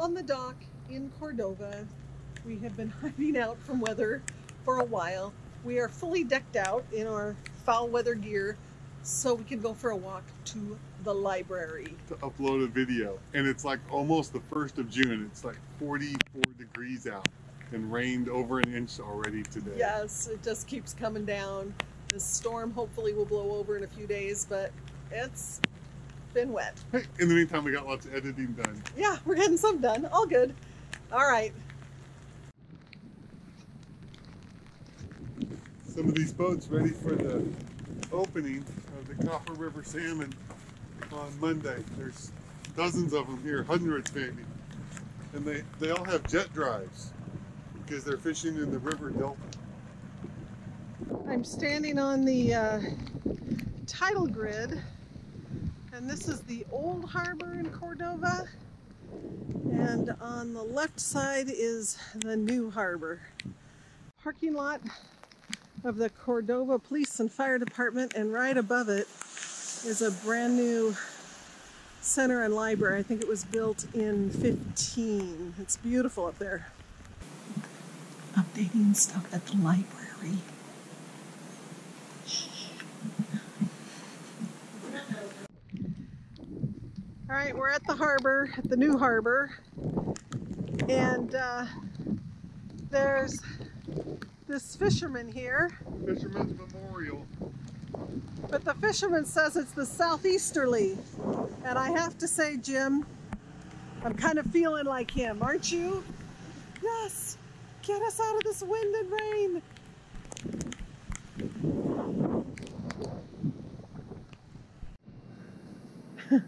on the dock in Cordova. We have been hiding out from weather for a while. We are fully decked out in our foul weather gear so we can go for a walk to the library. To upload a video. And it's like almost the 1st of June. It's like 44 degrees out and rained over an inch already today. Yes, it just keeps coming down. This storm hopefully will blow over in a few days, but it's been wet. Hey, in the meantime, we got lots of editing done. Yeah, we're getting some done. All good. All right. Some of these boats ready for the opening of the Copper River salmon on Monday. There's dozens of them here, hundreds maybe. And they all have jet drives because they're fishing in the river delta. I'm standing on the tidal grid, and this is the old harbor in Cordova, and on the left side is the new harbor. Parking lot of the Cordova Police and Fire Department, and right above it is a brand new center and library. I think it was built in 15. It's beautiful up there. Updating stuff at the library. All right, we're at the harbor, at the new harbor, and there's this fisherman here. Fisherman's Memorial. But the fisherman says it's the southeasterly. And I have to say, Jim, I'm kind of feeling like him, aren't you? Yes! Get us out of this wind and rain!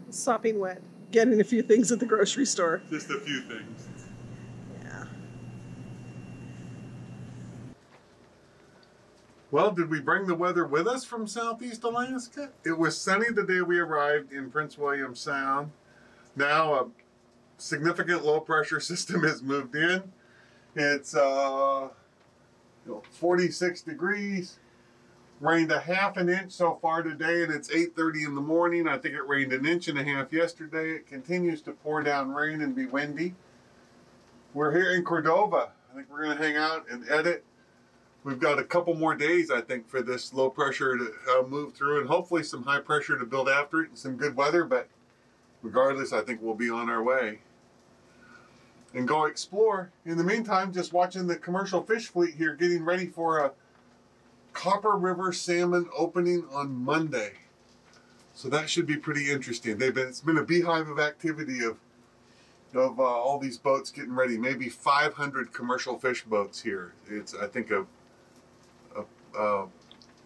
Sopping wet. Getting a few things at the grocery store. Just a few things. Yeah. Well, did we bring the weather with us from Southeast Alaska? It was sunny the day we arrived in Prince William Sound. Now a significant low pressure system has moved in. It's 46 degrees. Rained a ½ an inch so far today, and it's 8:30 in the morning. I think it rained 1.5 inches yesterday. It continues to pour down rain and be windy. We're here in Cordova. I think we're going to hang out and edit. We've got a couple more days, I think, for this low pressure to move through, and hopefully some high pressure to build after it and some good weather. But regardless, I think we'll be on our way and go explore. In the meantime, just watching the commercial fish fleet here getting ready for a Copper River salmon opening on Monday. So that should be pretty interesting. It's been a beehive of activity of all these boats getting ready. Maybe 500 commercial fish boats here. It's, I think, a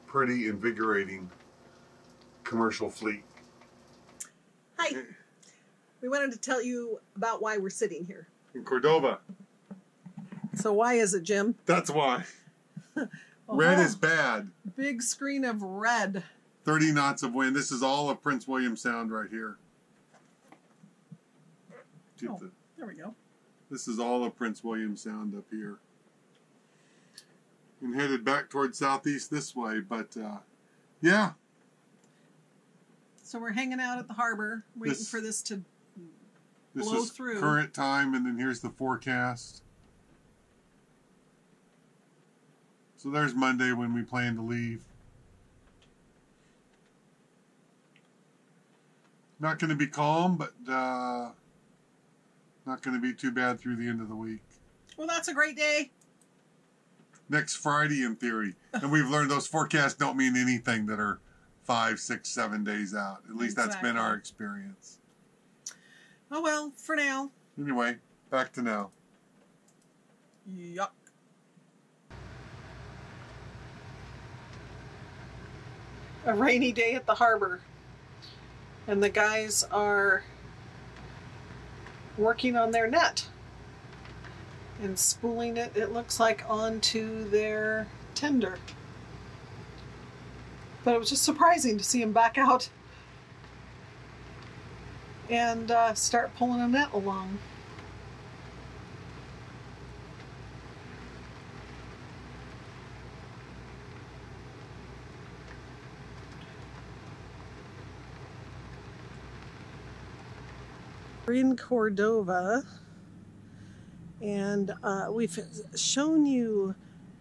pretty invigorating commercial fleet. Hi. We wanted to tell you about why we're sitting here. In Cordova. So why is it, Jim? That's why. Red is bad. Big screen of red. 30 knots of wind. This is all of Prince William Sound right here. There we go. This is all of Prince William Sound up here. And headed back towards southeast this way, but yeah. So we're hanging out at the harbor, waiting for this to blow through. This is current time, and then here's the forecast. So there's Monday when we plan to leave. Not going to be calm, but not going to be too bad through the end of the week. Well, that's a great day. Next Friday, in theory. And we've learned those forecasts don't mean anything that are 5, 6, 7 days out. At least that's been our experience. Oh, well, for now. Anyway, back to now. Yuck. A rainy day at the harbor, and the guys are working on their net and spooling it, it looks like, onto their tender. But it was just surprising to see them back out and start pulling a net along. We're in Cordova, And we've shown you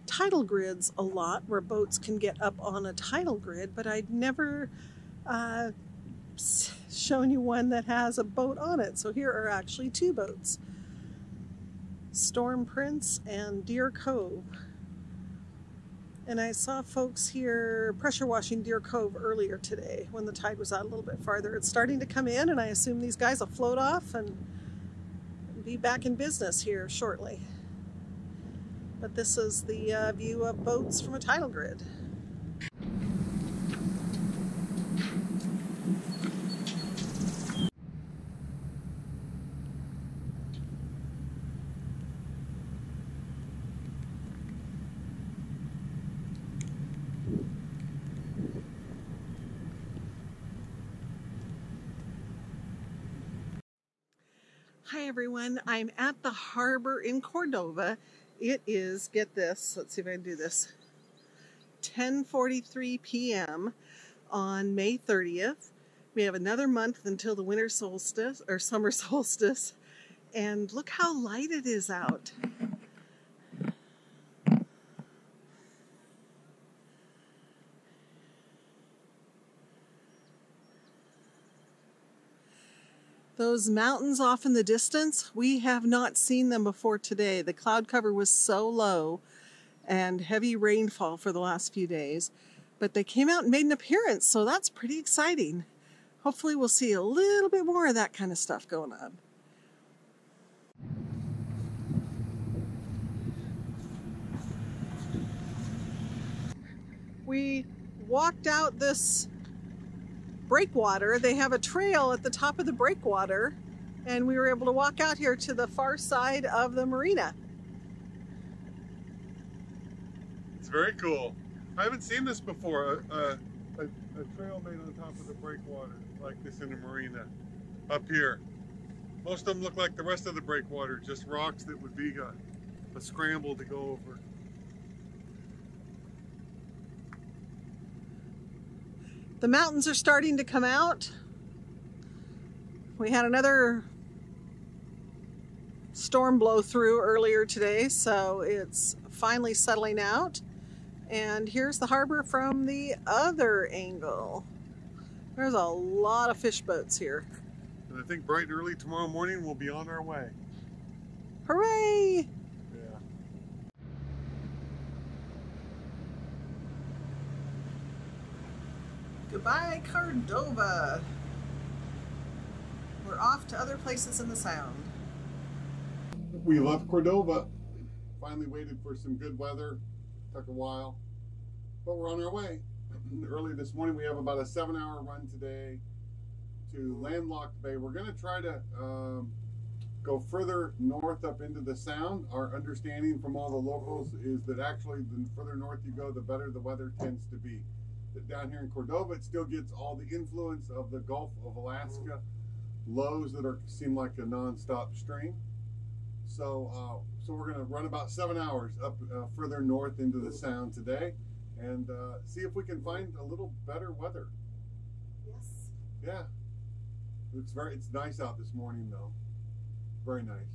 tidal grids a lot where boats can get up on a tidal grid, but I'd never shown you one that has a boat on it. So here are actually two boats, Storm Prince and Deer Cove. And I saw folks here pressure washing Deer Cove earlier today when the tide was out a little bit farther. It's starting to come in, and I assume these guys will float off and be back in business here shortly. But this is the view of boats from a tidal grid. Hi everyone, I'm at the harbor in Cordova. It is, get this, let's see if I can do this, 10:43 p.m. on May 30th. We have another month until the winter solstice, or summer solstice, and look how light it is out. Those mountains off in the distance, we have not seen them before today. The cloud cover was so low and heavy rainfall for the last few days, but they came out and made an appearance, so that's pretty exciting. Hopefully we'll see a little bit more of that kind of stuff going on. We walked out this breakwater. They have a trail at the top of the breakwater, and we were able to walk out here to the far side of the marina. It's very cool. I haven't seen this before, a trail made on top of the breakwater like this in a marina up here. Most of them look like the rest of the breakwater, just rocks that would be a scramble to go over. The mountains are starting to come out. We had another storm blow through earlier today, so it's finally settling out. And here's the harbor from the other angle. There's a lot of fish boats here. And I think bright and early tomorrow morning we'll be on our way. Hooray! Yeah. Goodbye, Cordova. We're off to other places in the Sound. We left Cordova. Finally waited for some good weather. Took a while, but we're on our way. Early this morning we have about a 7-hour run today to Landlocked Bay. We're going to try to go further north up into the Sound. Our understanding from all the locals is that actually the further north you go, the better the weather tends to be. That down here in Cordova, it still gets all the influence of the Gulf of Alaska lows that seem like a non-stop stream. So we're going to run about 7 hours up further north into the Sound today, and see if we can find a little better weather. Yes. Yeah. It's nice out this morning though. Very nice.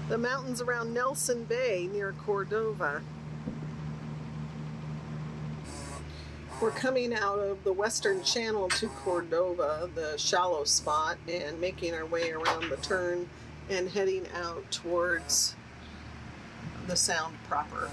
The mountains around Nelson Bay near Cordova. We're coming out of the western channel to Cordova, the shallow spot, and making our way around the turn and heading out towards the Sound proper.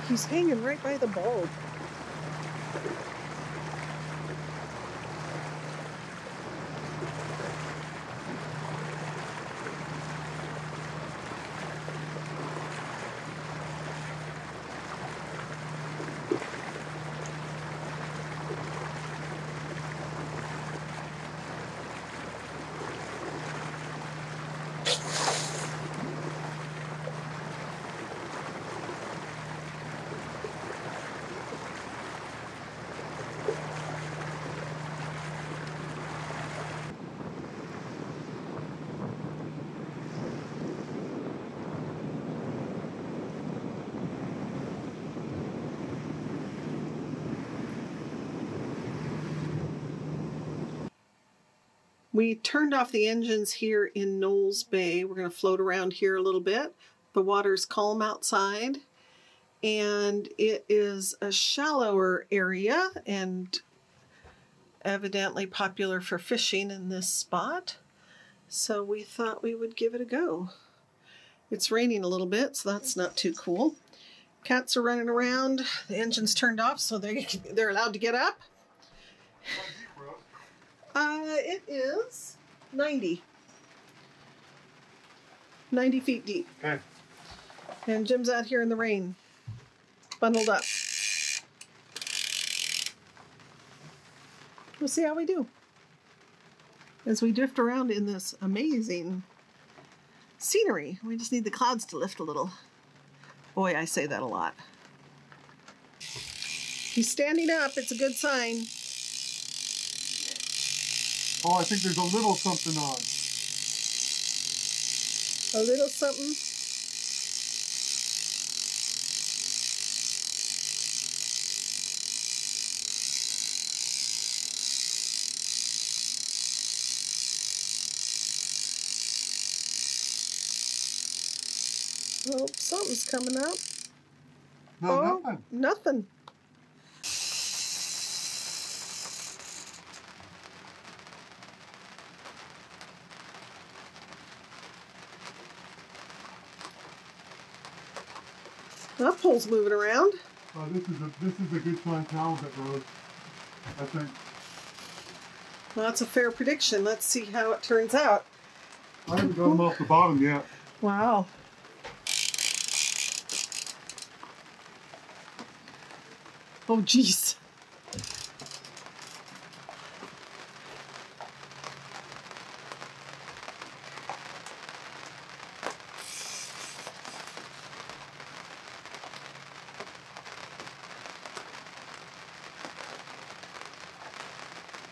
He's hanging right by the bulb. We turned off the engines here in Knowles Bay. We're going to float around here a little bit. The water's calm outside, and it is a shallower area and evidently popular for fishing in this spot. So we thought we would give it a go. It's raining a little bit, so that's not too cool. Cats are running around. The engine's turned off, so they're allowed to get up. It is 90 feet deep. Okay. And Jim's out here in the rain, bundled up. We'll see how we do as we drift around in this amazing scenery. We just need the clouds to lift a little. Boy, I say that a lot. He's standing up. It's a good sign. Oh, I think there's a little something on. A little something. Oh, something's coming up. No, nothing. Nothing. That pole's moving around. This is a good sign halibut, Rose. I think. Well, that's a fair prediction. Let's see how it turns out. I haven't got them off the bottom yet. Wow. Oh, geez.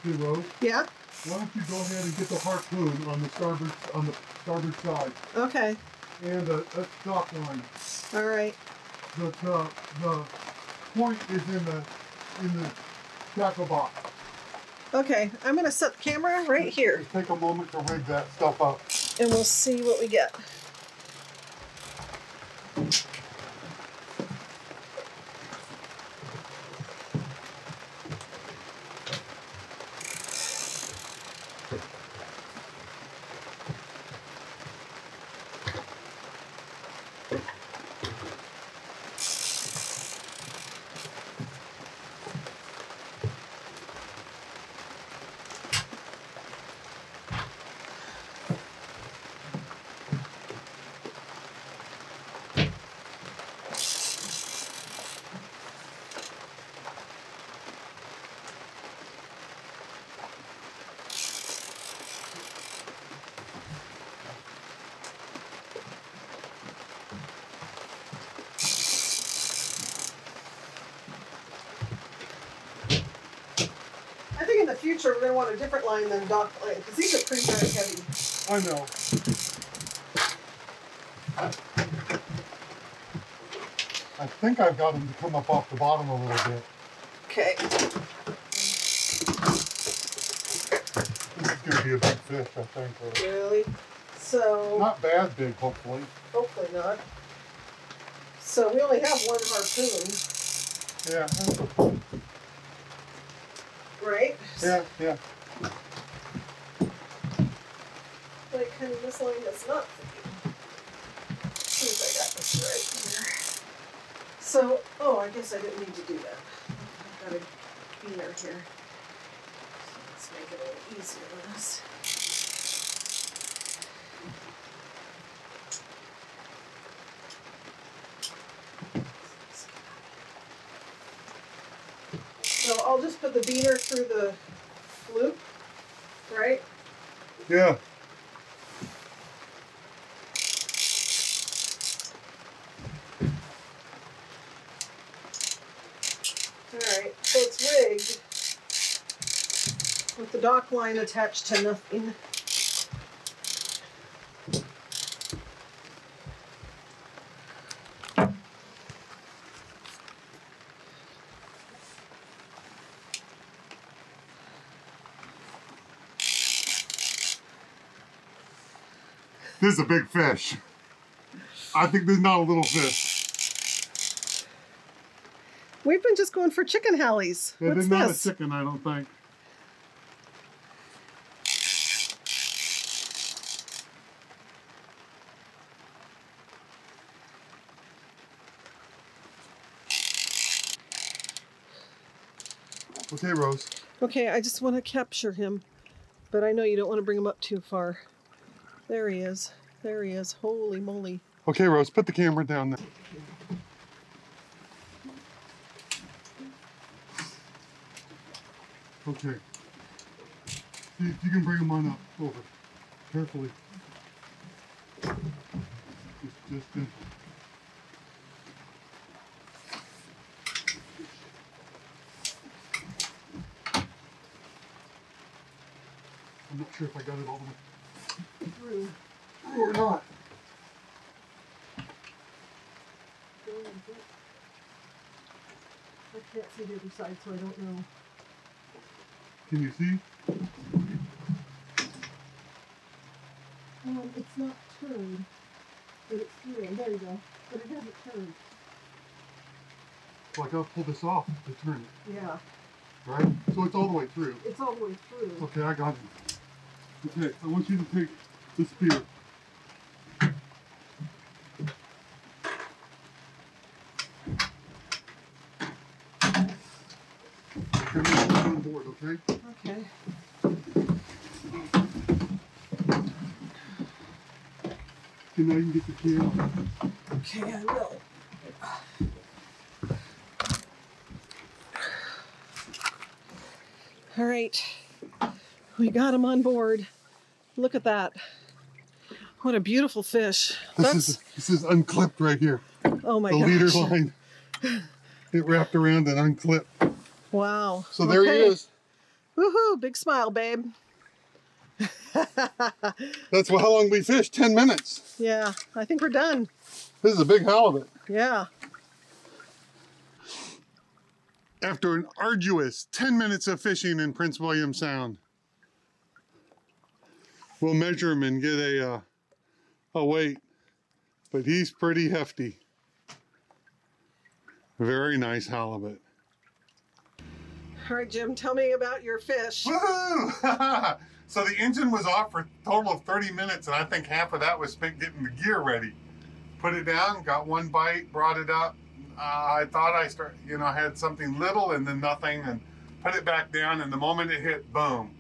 Hey, Rose. Yeah? Why don't you go ahead and get the harpoon on the starboard side. Okay. And a stop line. All right. The point is in the tackle box. Okay, I'm going to set the camera right here. Just take a moment to rig that stuff up. And we'll see what we get. In the future, we're going to want a different line than dock line, because these are pretty darn heavy. I know. think I've got him to come up off the bottom a little bit. Okay. This is going to be a big fish, I think. Really? So... Not bad big, hopefully. Hopefully not. So we only have one harpoon. Yeah. Right? Yeah, yeah. Like, honey, this line is not thinking. As soon as I got this right here. So, oh, I guess I didn't need to do that. I've got a beaner here. So let's make it a little easier on us. So I'll just put the beaner through the loop, right? Yeah. Alright, so it's rigged with the dock line attached to nothing. This is a big fish. I think this is not a little fish. We've been just going for chicken hallies. Yeah, What's they're not this? a chicken, I don't think. Okay, Rose. Okay, I just want to capture him, but I know you don't want to bring him up too far. There he is. There he is. Holy moly. Okay, Rose, put the camera down there. Okay. See if you can bring him on up. Over. Carefully. Just I'm not sure if I got it all the way through. Or not. I can't see the other side, so I don't know. Can you see? It's not turned, but it's through. There you go. But it hasn't turned. Well, I gotta pull this off to turn it. Yeah. Right? So it's all the way through. It's all the way through. Okay, I got it. Okay, I want you to take the spear. You're gonna hold it on board, okay? Okay. Okay, now you can get the camera. Okay, I will. All right, we got him on board. Look at that. What a beautiful fish. This is unclipped right here. Oh my gosh. The leader line. It wrapped around and unclipped. Wow. So there he is. Woohoo, big smile, babe. That's how long we fished, 10 minutes. Yeah, I think we're done. This is a big halibut. Yeah. After an arduous 10 minutes of fishing in Prince William Sound. We'll measure him and get a weight, but he's pretty hefty. Very nice halibut. All right, Jim, tell me about your fish. Woohoo! So the engine was off for a total of 30 minutes, and I think half of that was spent getting the gear ready. Put it down, got one bite, brought it up. I thought I had something little and then nothing, and put it back down, and the moment it hit, boom,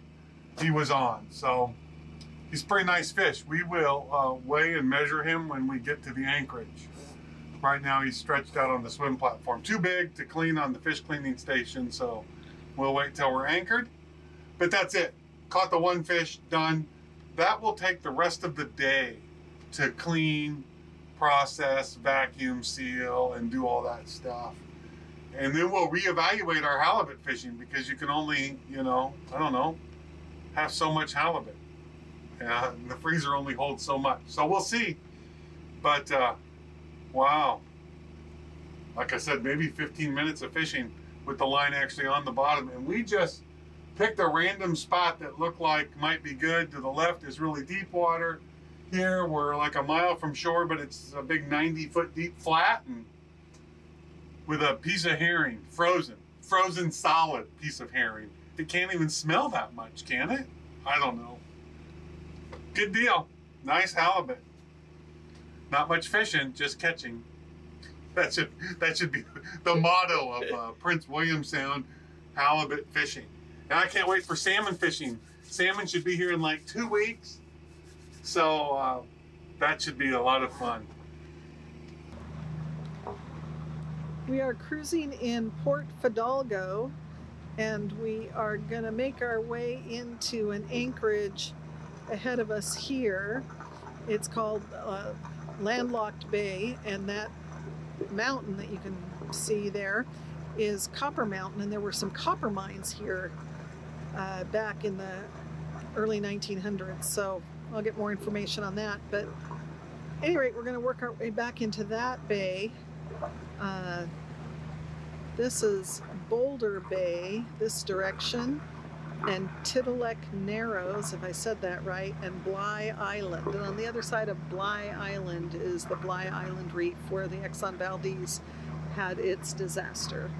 he was on. So he's a pretty nice fish. We will weigh and measure him when we get to the anchorage. Right now he's stretched out on the swim platform. Too big to clean on the fish cleaning station, so we'll wait till we're anchored. But that's it. Caught the one fish, done. That will take the rest of the day to clean, process, vacuum seal, and do all that stuff. And then we'll reevaluate our halibut fishing, because you can only, I don't know, have so much halibut. And the freezer only holds so much. So we'll see. But, wow. like I said, maybe 15 minutes of fishing with the line actually on the bottom. And we just picked a random spot that looked like might be good. To the left is really deep water. Here we're like a mile from shore, but it's a big 90-foot deep flat, and with a piece of herring, frozen solid piece of herring. It can't even smell that much, can it? I don't know. Good deal. Nice halibut. Not much fishing, just catching. That should be the motto of Prince William Sound, halibut fishing. And I can't wait for salmon fishing. Salmon should be here in like 2 weeks. So that should be a lot of fun. We are cruising in Port Fidalgo, and we are going to make our way into an anchorage ahead of us here. It's called Landlocked Bay, and that mountain that you can see there is Copper Mountain, and there were some copper mines here back in the early 1900s, so I'll get more information on that. But at any rate, we're going to work our way back into that bay. This is Boulder Bay, this direction, and Tiddalek Narrows, if I said that right, and Bly Island. And on the other side of Bly Island is the Bly Island Reef, where the Exxon Valdez had its disaster.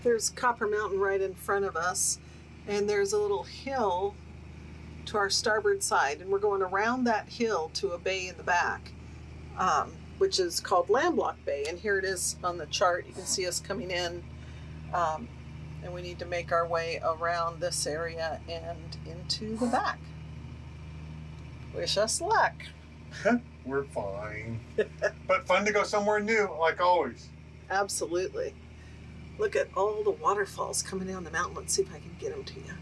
There's Copper Mountain right in front of us, and there's a little hill to our starboard side, and we're going around that hill to a bay in the back, which is called Landlocked Bay, and here it is on the chart. You can see us coming in, and we need to make our way around this area and into the back. Wish us luck. We're fine. But fun to go somewhere new, like always. Absolutely. Look at all the waterfalls coming down the mountain. Let's see if I can get them to you.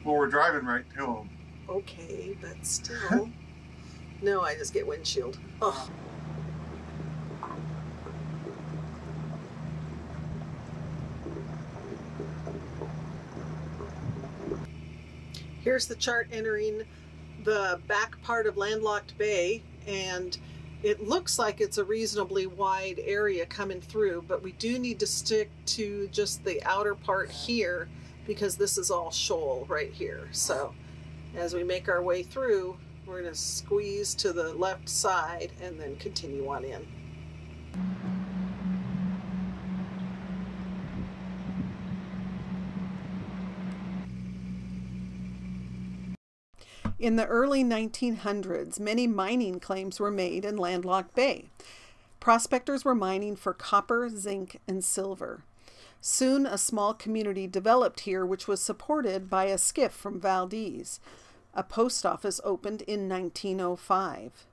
Well, we're driving right to them. Okay, but still. No, I just get windshield. Oh. Here's the chart entering the back part of Landlocked Bay, and it looks like it's a reasonably wide area coming through, but we do need to stick to just the outer part here because this is all shoal right here. So as we make our way through, we're going to squeeze to the left side and then continue on in. In the early 1900s, many mining claims were made in Landlocked Bay. Prospectors were mining for copper, zinc, and silver. Soon, a small community developed here, which was supported by a skiff from Valdez. A post office opened in 1905.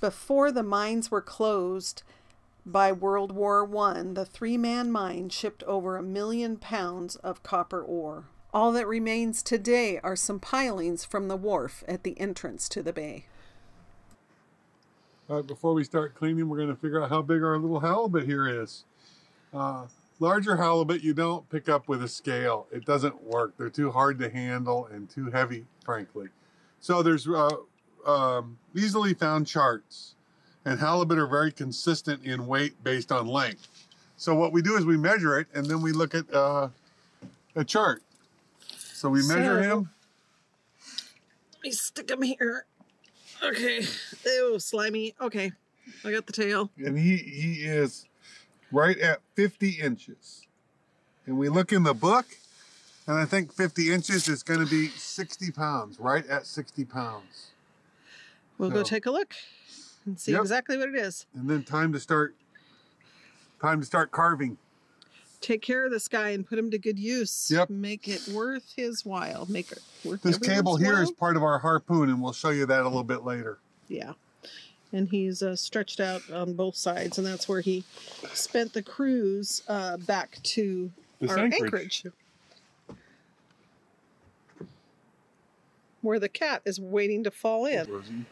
Before the mines were closed by World War I, the three-man mine shipped over 1 million pounds of copper ore. All that remains today are some pilings from the wharf at the entrance to the bay. All right, before we start cleaning, we're going to figure out how big our little halibut here is. Larger halibut you don't pick up with a scale. It doesn't work. They're too hard to handle and too heavy, frankly. So there's easily found charts, and halibut are very consistent in weight based on length. So what we do is we measure it, and then we look at a chart. So we measure him. Let me stick him here. Okay. Ew, slimy. Okay. I got the tail. And he is right at 50 inches. And we look in the book, and I think 50 inches is going to be 60 pounds, right at 60 pounds. We'll go take a look and see exactly what it is. And then time to start carving. Take care of this guy and put him to good use. Yep. Make it worth his while. Make it worth this cable here while. is part of our harpoon, and we'll show you that a little bit later. Yeah. And he's stretched out on both sides, and that's where he spent the cruise back to our anchorage. Where the cat is waiting to fall in.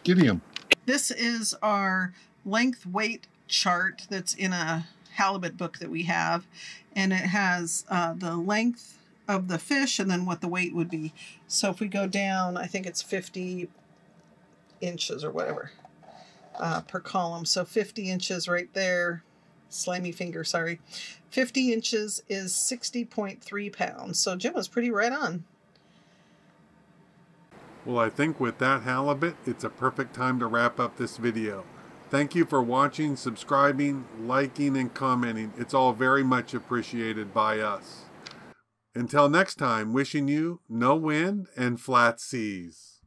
Get him. This is our length weight chart that's in a halibut book that we have, and it has the length of the fish and then what the weight would be. So if we go down, I think it's 50 inches or whatever per column. So 50 inches right there, slimy finger, sorry. 50 inches is 60.3 pounds. So Jim was pretty right on. Well, I think with that halibut, it's a perfect time to wrap up this video. Thank you for watching, subscribing, liking, and commenting. It's all very much appreciated by us. Until next time, wishing you no wind and flat seas.